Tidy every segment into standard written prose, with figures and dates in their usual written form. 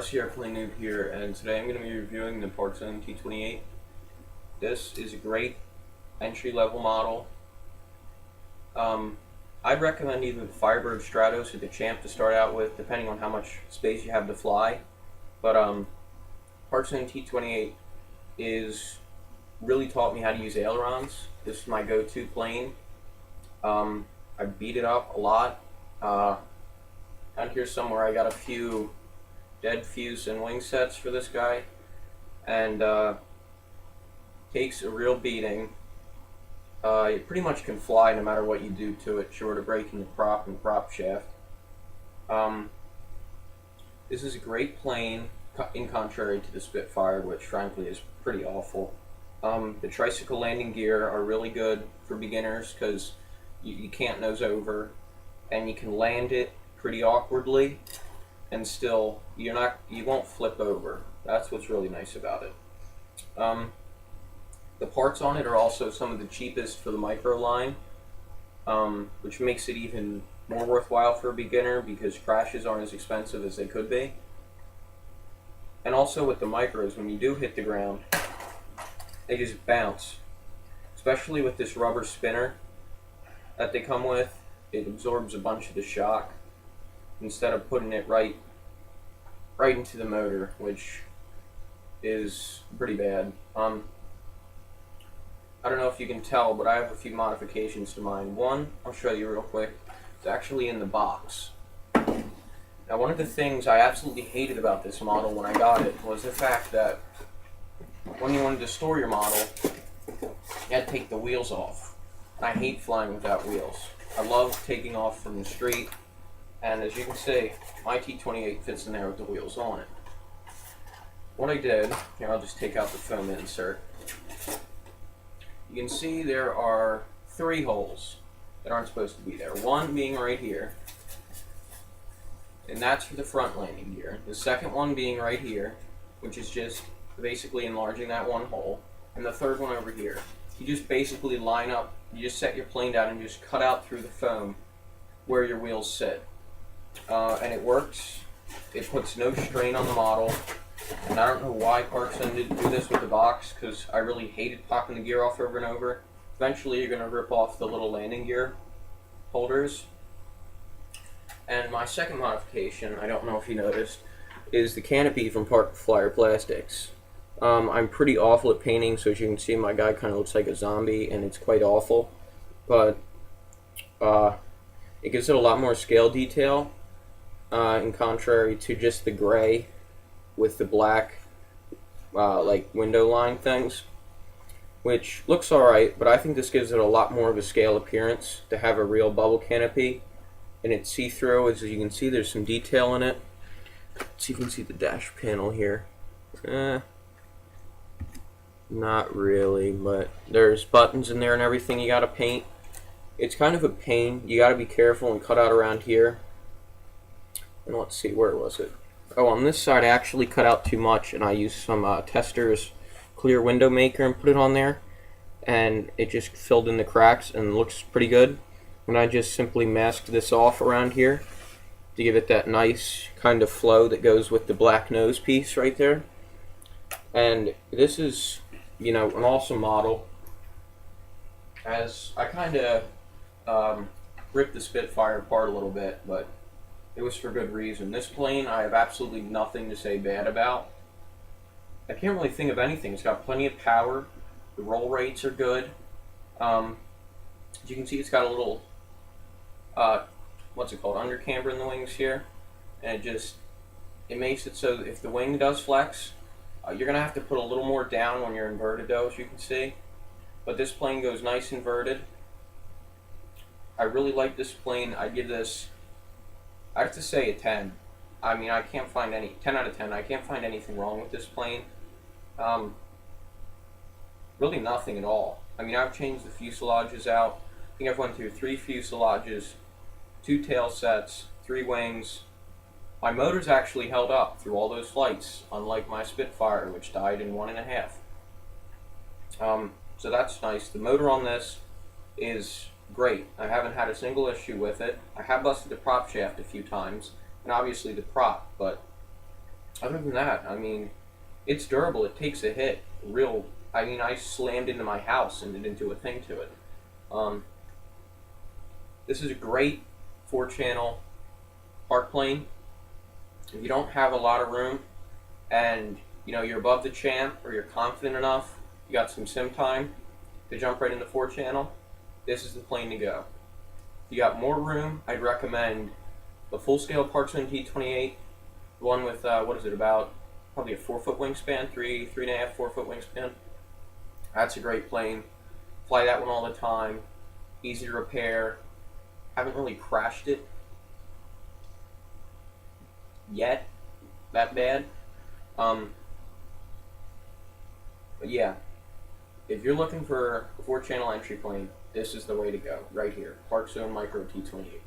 RC Airplane Noob here, and today I'm going to be reviewing the Parkzone T-28. This is a great entry-level model. I'd recommend either the Firebird Stratos or the Champ to start out with, depending on how much space you have to fly. But Parkzone T-28 is really taught me how to use ailerons. This is my go-to plane. I beat it up a lot. Down here somewhere I got a few dead fuse and wing sets for this guy, and takes a real beating. It pretty much can fly no matter what you do to it, short of breaking the prop and prop shaft. This is a great plane, in contrary to the Spitfire, which frankly is pretty awful. The tricycle landing gear are really good for beginners because you can't nose over, and you can land it pretty awkwardly, and still you won't flip over. That's what's really nice about it. The parts on it are also some of the cheapest for the micro line, which makes it even more worthwhile for a beginner because crashes aren't as expensive as they could be. And also with the micros, when you do hit the ground, they just bounce. Especially with this rubber spinner that they come with, it absorbs a bunch of the shock instead of putting it right into the motor, which is pretty bad. I don't know if you can tell, but I have a few modifications to mine. One, I'll show you real quick. It's actually in the box. Now, one of the things I absolutely hated about this model when I got it was the fact that when you wanted to store your model, you had to take the wheels off. And I hate flying without wheels. I love taking off from the street, and as you can see, my T-28 fits in there with the wheels on it. What I did, here I'll just take out the foam insert. You can see there are 3 holes that aren't supposed to be there. One being right here, and that's for the front landing gear. The second one being right here, which is just basically enlarging that one hole, and the third one over here. You just basically line up, you just set your plane down and just cut out through the foam where your wheels sit. And it works. It puts no strain on the model. And I don't know why Parkzone didn't do this with the box, because I really hated popping the gear off over and over. Eventually you're going to rip off the little landing gear holders. And my second modification, I don't know if you noticed, is the canopy from Park Flyer Plastics. I'm pretty awful at painting, so as you can see my guy kind of looks like a zombie, and it's quite awful. But it gives it a lot more scale detail, in contrary to just the gray with the black like window line things, which looks alright, but I think this gives it a lot more of a scale appearance to have a real bubble canopy. And it's see-through. As you can see, there's some detail in it. So you can see the dash panel here. Not really, but there's buttons in there and everything you gotta paint. It's kind of a pain. You gotta be careful and cut out around here. And let's see, where was it? Oh, on this side I actually cut out too much, and I used some Tester's clear window maker and put it on there, and it just filled in the cracks and looks pretty good. And I just simply masked this off around here to give it that nice kind of flow that goes with the black nose piece right there. And this is, you know, an awesome model. As I kind of ripped the Spitfire apart a little bit, but it was for good reason. This plane I have absolutely nothing to say bad about. I can't really think of anything. It's got plenty of power. The roll rates are good. As you can see, it's got a little what's it called, under camber in the wings here, and it makes it so that if the wing does flex, you're gonna have to put a little more down when you're inverted, though, as you can see. But this plane goes nice inverted. I really like this plane. I give this, I have to say, a 10. I mean, I can't find 10 out of 10. I can't find anything wrong with this plane. Really nothing at all. I mean, I've changed the fuselages out. I think I've went through 3 fuselages, 2 tail sets, 3 wings. My motor's actually held up through all those flights, unlike my Spitfire, which died in 1.5. So that's nice. The motor on this is great. I haven't had a single issue with it. I have busted the prop shaft a few times, and obviously the prop, but other than that, I mean, it's durable. It takes a hit. Real. I mean, I slammed into my house and it didn't do a thing to it. This is a great 4-channel park plane. If you don't have a lot of room and you're above the champ or you're confident enough, you got some sim time to jump right into 4-channel, this is the plane to go. If you got more room, I'd recommend the full-scale Parkzone T-28, the one with, about probably a 4-foot wingspan, 3.5, 4-foot wingspan. That's a great plane. Fly that one all the time. Easy to repair. Haven't really crashed it yet, that bad. But yeah, if you're looking for a 4-channel entry plane, this is the way to go, right here. Parkzone Micro T-28.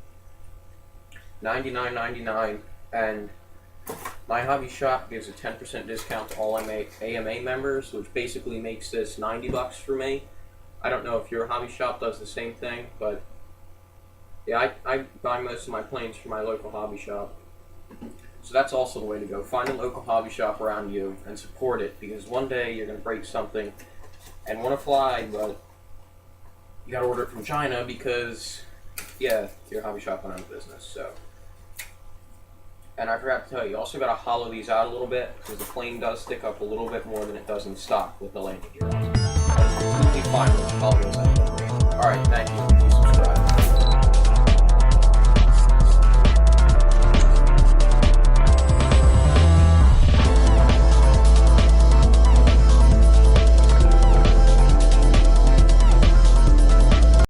$99.99, and my hobby shop gives a 10% discount to all AMA members, which basically makes this $90 for me. I don't know if your hobby shop does the same thing, but yeah, I buy most of my planes from my local hobby shop. So that's also the way to go. Find a local hobby shop around you and support it, because one day you're going to break something and want to fly, but you got to order it from China because, yeah, your hobby shop went out of business. So, and I forgot to tell you, you also got to hollow these out a little bit because the plane does stick up a little bit more than it does in stock with the landing gear on. That's completely fine with hollow those out. All right, thank you.